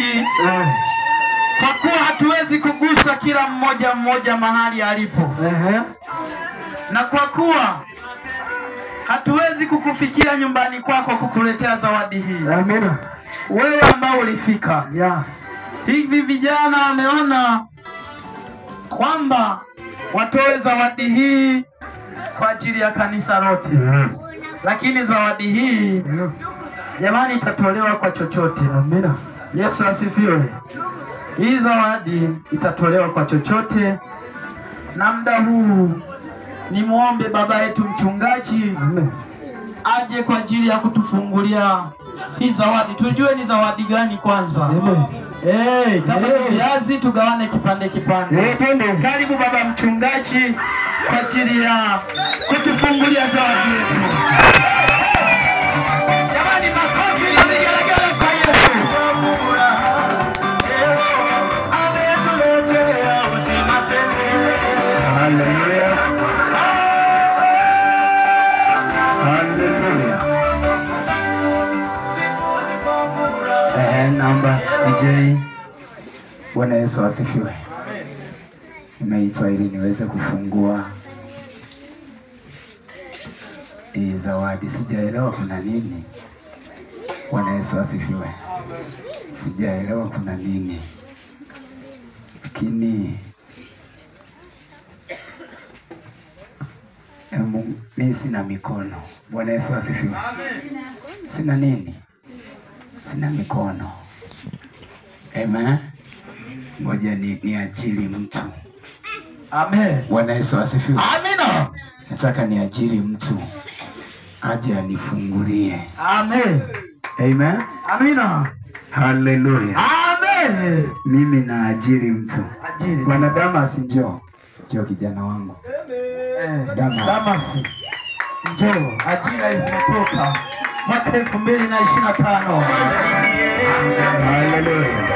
zawadi. Kwa kuwa hatuwezi kugusa kila mmoja mahali alipo. Na kwa kuwa hatuwezi kukufikia nyumbani kwako kukuletea zawadi hii. Amina. Wewe ambao ulifika. Hivi vijana wameona kwamba watoe zawadi hii kwa ajili ya kanisa lote. Lakini zawadi hii jamani itatolewa kwa chochote. Amina. Yesu asifiwe. Hii zawadi itatolewa kwa chochote. Na muda huu ni muombe baba yetu mchungaji aje kwa ajili ya kutufungulia hii zawadi. Tujue ni zawadi gani kwanza. Kama viazi tugawane kipande. Karibu baba mchungaji kwa ajili ya kutufungulia zawadi yetu. Jamani makofi na vigelegele kwa Yesu. Hallelujah. Hallelujah. Namba DJ. Bwana Yesu asifiwe. Nimeitwa ili niweze kufungua hii zawadi. Sijaelewa kuna nini. Bwana Yesu asifiwe. Sijaelewa kuna nini. Lakini mimi sina mikono. Bwana Yesu asifiwe. Sina nini? Sina mikono. Amen. Ngoja ni ajili mtu. Amen. Bwana Yesu asifiwe. Amina. Nataka ni ajili mtu aje anifungulie. Amen. Amen. Amina. Hallelujah. Amen. Mimi na ajili mtu. Ajili. Bwana Damas njoo. Njoo kijana wangu. Damas. Njoo. Ajira zimetoka mwaka 2025. Hallelujah.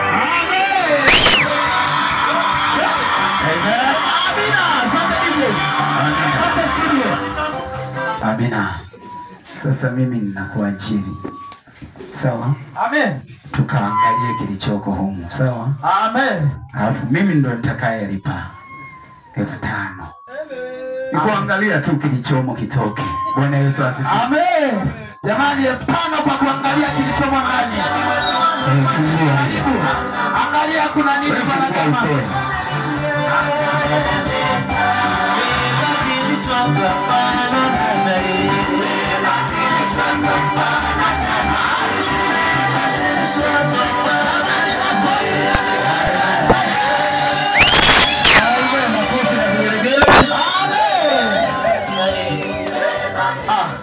Amina. Sasa mimi ninakuajiri. Sawa? Amen. Tukaangalie kilichoko humu. Sawa? Amen. Alafu mimi ndo nitakayelipa 5,000. Nikuangalia tu kilichomo kitoke. Bwana Yesu asifiwe. Amen. Jamani 5,000 kwa kuangalia kilichomo ndani. Angalia kuna nini Bwana Damas.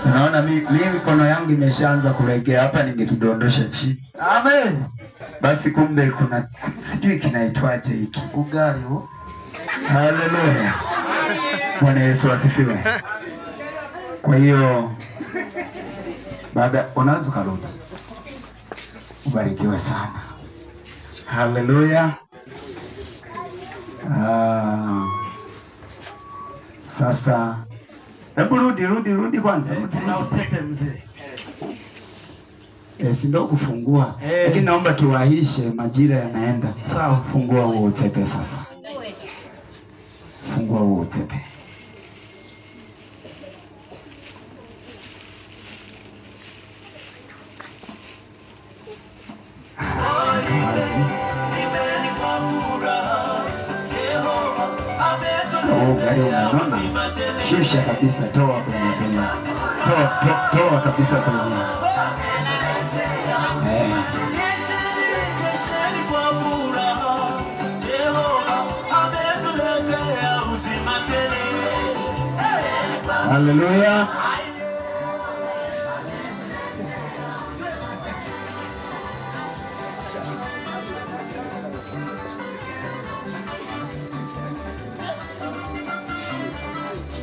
Naona mimi mikono yangu imeshaanza kulegea hapa, ningekidondosha chini. Amen. Basi kumbe kuna sijui kinaitwaje hiki. Ugali huo. Haleluya. Bwana Yesu asifiwe. Kwa hiyo baada unaweza kurudi. Ubarikiwe sana. Haleluya. Sasa hebu rudi kwanza. Na utepe mzee. Si ndio kufungua. Lakini naomba tuwahishe, majira yanaenda. Sawa. Fungua huo utepe sasa. Fungua huo utepe. Gari unaona? Shusha kabisa, toa kwenye. Toa kabisa kwenye. Hallelujah.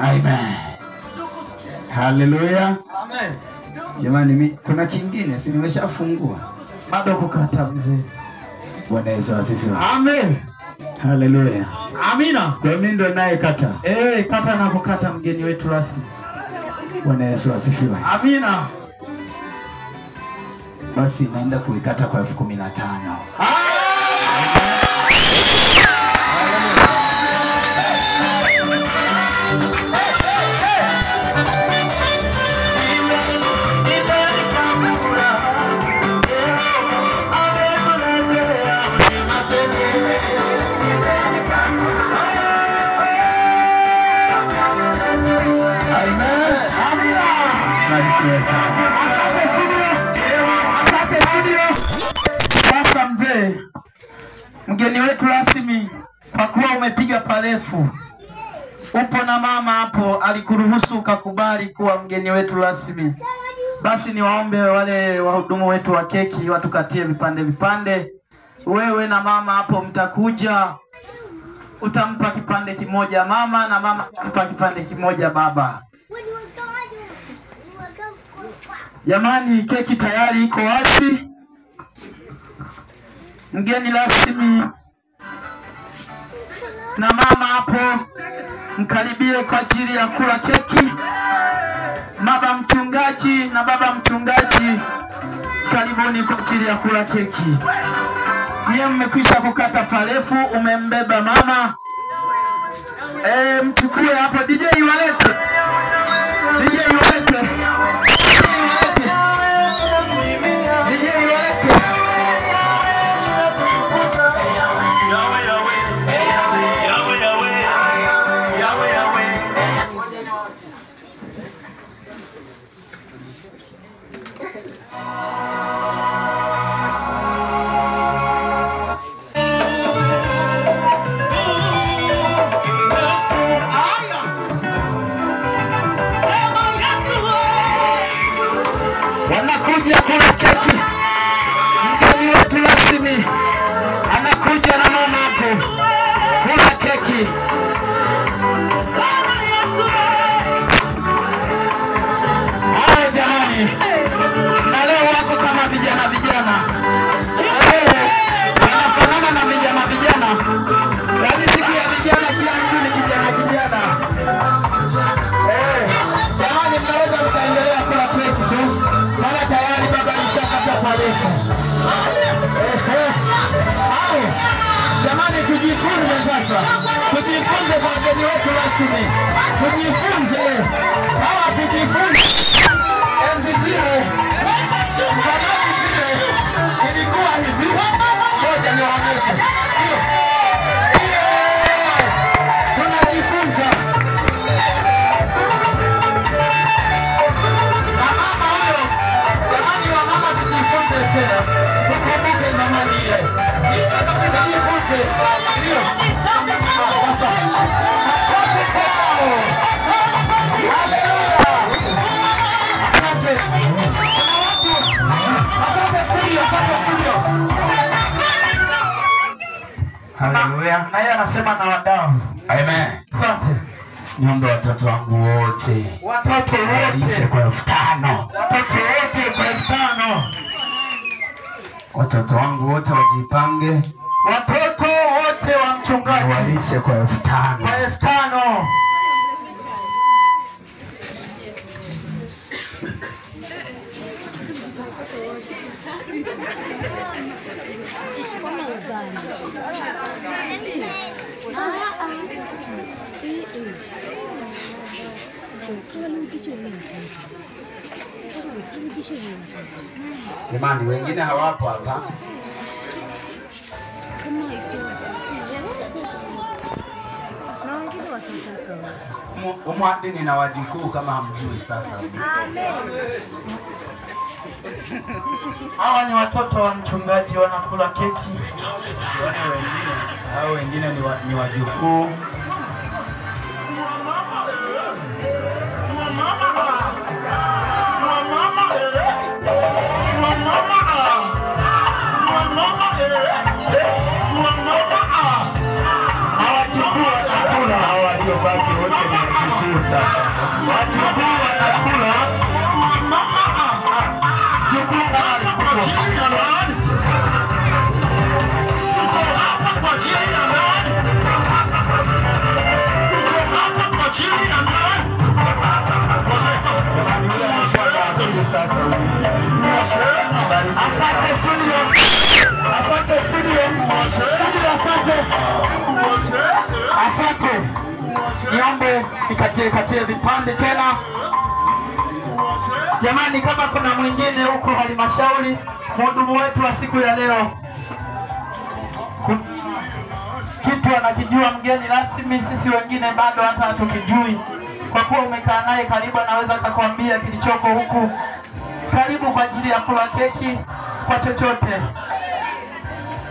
Amen. Hallelujah. Amen. Jamani, kuna kingine si nimeshafungua. Bado kukata mzee. Bwana Yesu asifiwe. Amen. Hallelujah. Amina. Kwa mimi ndo naye kata. Kata na kukata mgeni wetu rasmi. Bwana Yesu asifiwe. Amina. Basi naenda kuikata kwa 15,000. Barikiwe sana. Asante studio. Asante studio. Sasa mzee, mgeni wetu rasmi, kwa kuwa umepiga parefu, upo na mama hapo, alikuruhusu ukakubali kuwa mgeni wetu rasmi. Basi niwaombe wale wahudumu wetu wa keki watukatie vipande vipande. Wewe na mama hapo mtakuja, utampa kipande kimoja mama na mama utampa kipande kimoja baba. Jamani, keki tayari iko wazi. Mgeni rasmi na mama hapo mkaribie kwa ajili ya kula keki. Baba mchungaji na baba mchungaji, karibuni kwa ajili ya kula keki. Yeye mmekwisha kukata parefu, umembeba mama. Mchukue hapo DJ walete. DJ walete. Wanakuja kula keki. Mgeni wetu rasmi anakuja na mama hapo kula keki. Haya jamani, na leo wako kama vijana. Wanafanana na vijana. Yaani siku ya vijana kila mtu ni kijana. Jamani, mnaweza mkaendelea kula keki tu. Maana tayari baba alishakata parefu. Jamani, tujifunze sasa. Tujifunze kwa wageni wetu rasmi. Tujifunze. Tujifunze. Enzi zile, zamani zile ilikuwa hivi. Ngoja niwaonyeshe. Tunajifunza. Tukumbuke zamani ile. Tujifunze. Ndio. Sasa. Haleluya. Asante. Asante studio. Haleluya. Na yeye anasema na wadau. Amen. Asante. Niombe watoto wangu wote. Walishe kwa 5,000. Watoto wote kwa 5,000. Watoto wangu wote wajipange. Watoto wote wa mchungaji walishe kwa 5,000. Kwa 5,000. Jamani, wengine hawapo hapa. Umwandini na wajukuu kama hamjui sasa. Hawa ni watoto wa mchungaji wanakula keki. Hao wengine ni wajukuu. Waliobaki wote ni wajukuu sasa. Wajukuu wanakula. Asante studio. Asante. Niombe nikatie vipande tena. Jamani, kama kuna mwingine huko halmashauri, mhudumu wetu wa siku ya leo kitu anakijua mgeni rasmi, sisi wengine bado hata hatukijui. kwa kuwa umekaa naye karibu, anaweza akakwambia kilichoko huku. Karibu kwa ajili ya kula keki kwa chochote.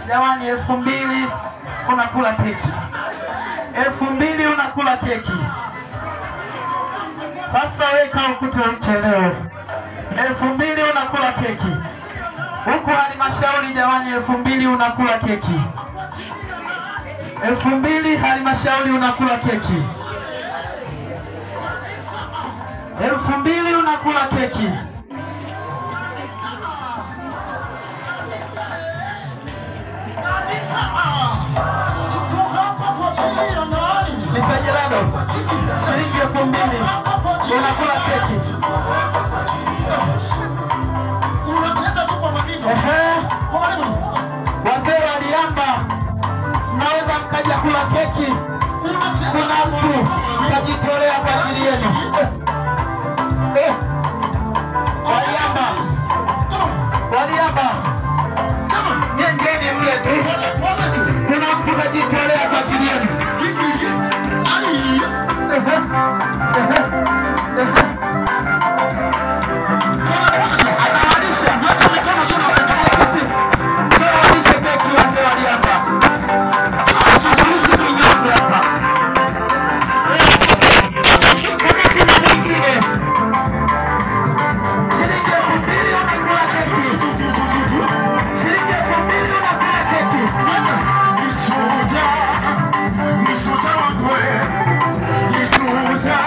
Jamani, 2000 unakula keki. 2000 unakula keki. Sasa weka ukute uchelewe. 2000 unakula keki. Huku halmashauri jamani, 2000 unakula keki. 2000 halmashauri unakula keki. 2000 unakula keki. Mr. Gerardo, shilingi 2000 unakula keki. Wazee wa Liamba, mnaweza mkaja kula keki. Kuna mtu kajitolea kwa ajili yenu. Waliamba, nyengeni mle tu. Kuna mtu kajitolea kwa ajili yenu. Anawalisha hata mikono tunawekalia kiti. Tunawalisha keki wazee wa Liamba. Tunaruhusu kinyongo hapa. Kuna mwingine. Shilingi 2000 unakula keki. Shilingi 2000 unakula keki. Nisuja wangwe. Nisuja.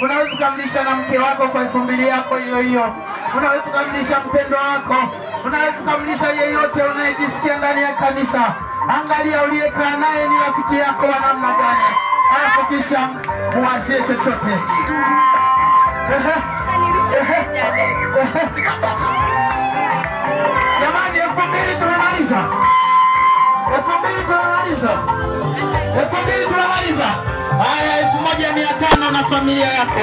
Unaweza kumlisha na mke wako kwa 2000 yako hiyo hiyo. Unaweza kumlisha mpendo wako. Unaweza kumlisha yeyote unayejisikia ndani ya kanisa. Angalia uliyekaa naye ni rafiki yako wa namna gani. Alafu kisha muwazie chochote. Jamani, 2000 tumemaliza. 2000 tumemaliza. 2000 tumemaliza. Haya, 1500 na familia yako.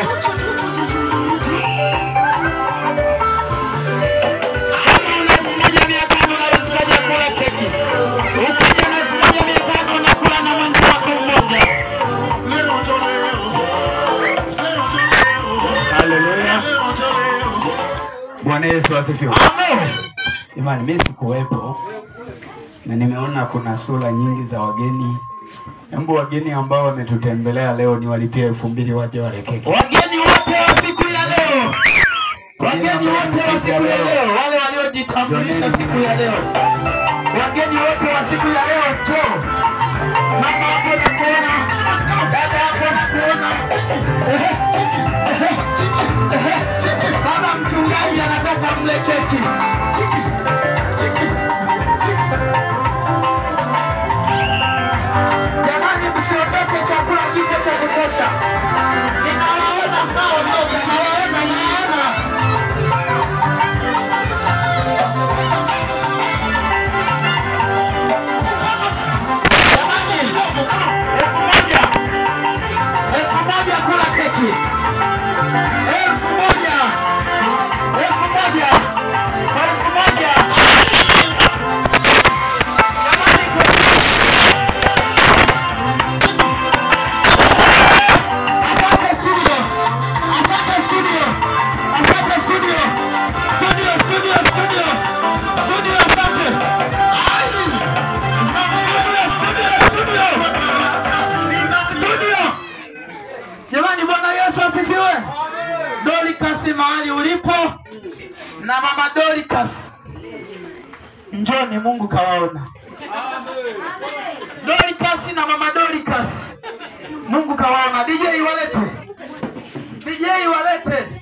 Kama una 1500 unaweza kuja kula keki. Ukija na 1500 unakula na mwenzi wako mmoja. Haleluya. Bwana Yesu asifiwe. Amen. Imani, mimi sikuwepo na nimeona kuna sura nyingi za wageni. Hebu wageni ambao wametutembelea leo ni walipia 2000 waje wale keki. Wageni wote wa siku ya leo. Wageni wote wa siku ya leo, wale waliojitambulisha siku ya leo. Wageni wote wa siku ya leo, njoo. Mama hapo nakuona, dada hapo Baba mchungaji anataka mle keki. Jamani, msiotoke, chakula kipo cha kutosha. Ninawaona mnaondoka, nawaona. Mahali ulipo na mama Dorcas, njoni, Mungu kawaona. Dorcas na mama Dorcas, Mungu kawaona. DJ walete, DJ walete.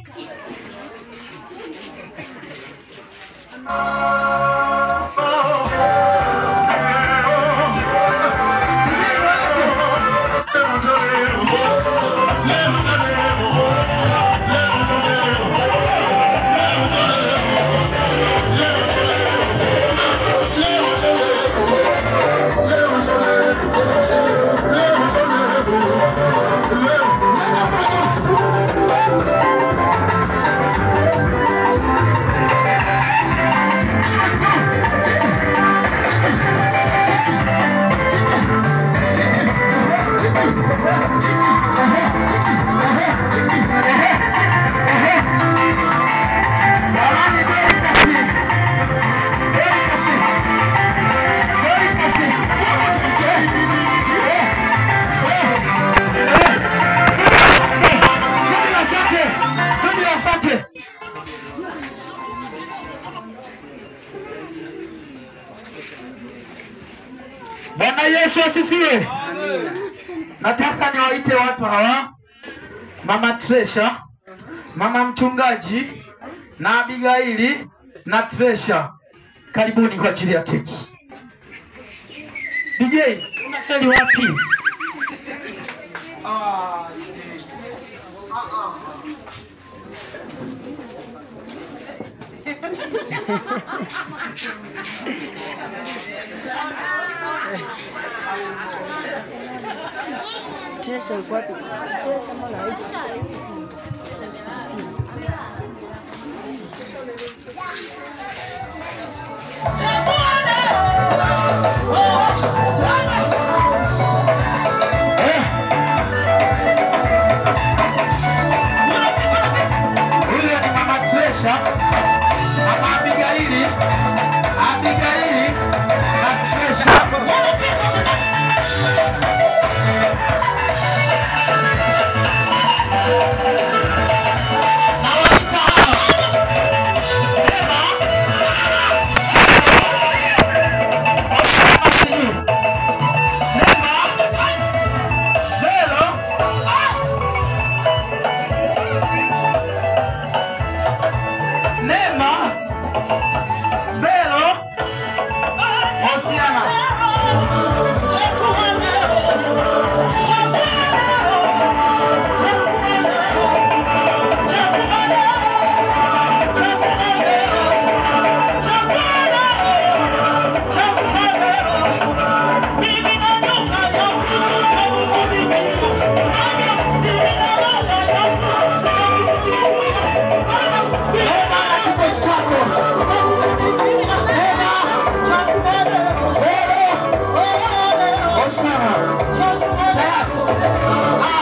Bwana Yesu asifiwe. Amina. Nataka niwaite watu hawa, mama Tresha, mama mchungaji na Abigaili na Tresha. Karibuni kwa ajili ya keki. DJ, unafeli wapi? Tresha yuko wapi? Tresha mbona hayupo? Huyu ni mama Tresha, mama Abigaili na Tresha. Sana.